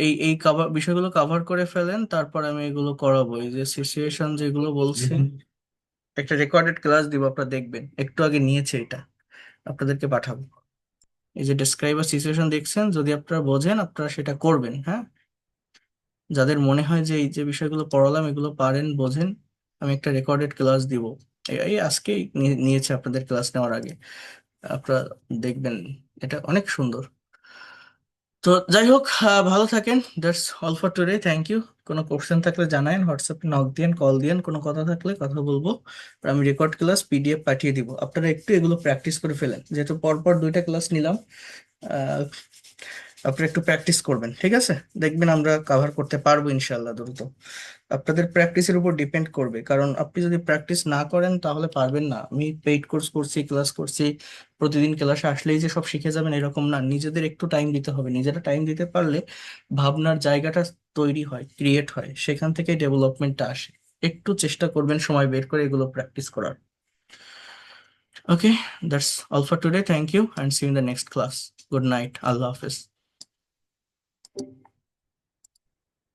এই এই কভার বিষয়গুলো কভার করে ফেলেন, তারপর আমি এগুলো করাবো। এই যে সিচুয়েশন যেগুলো বলছি, একটা রেকর্ডেড ক্লাস দিব, আপনারা দেখবেন, একটু আগে নিয়েছে এটা, আপনাদেরকে পাঠাবো। এই যে ডেসক্রাইব সিচুয়েশন দেখছেন, যদি আপনারা বোঝেন আপনারা সেটা করবেন, হ্যাঁ। যাদের মনে হয় যে এই যে বিষয়গুলো পড়ালাম এগুলো পারেন, বোঝেন, আমি একটা রেকর্ডেড ক্লাস দিব। এই আজকেই নিয়েছে আপনাদের ক্লাস নেওয়ার আগে, আপনারা দেখবেন, এটা অনেক সুন্দর। তো যাই হোক, ভালো থাকেন। That's all for today, thank you. কোনো কোশ্চেন থাকলে জানায়েন, হোয়াটসঅ্যাপে নক দিয়েন, কল দিয়েন, কোনো কথা থাকলে কথা বলবো। আর আমি রেকর্ড ক্লাস পিডিএফ পাঠিয়ে দিব, আপনারা একটু এগুলো প্র্যাকটিস করে ফেলেন, যেহেতু পরপর দুইটা ক্লাস নিলাম। আহ, আপনারা একটু প্র্যাকটিস করবেন, ঠিক আছে? দেখবেন আমরা কভার করতে পারবো ইনশাল্লাহ দ্রুত। আপনাদের প্র্যাকটিসের উপর ডিপেন্ড করবে, কারণ আপনি যদি প্র্যাকটিস না করেন তাহলে পারবেন না। আমি পেইড কোর্স করছি, ক্লাস করছি, প্রতিদিন ক্লাসে আসলেই যে সব শিখে যাবেন এরকম না, নিজেদের একটু টাইম দিতে হবে। নিজেরা টাইম দিতে পারলে ভাবনার জায়গাটা তৈরি হয়, ক্রিয়েট হয়, সেখান থেকে ডেভেলপমেন্টটা আসে। একটু চেষ্টা করবেন সময় বের করে এগুলো প্র্যাকটিস করার। Okay, that's all for today, thank you, and see you in the next class. Good night, আল্লাহ হাফেজ।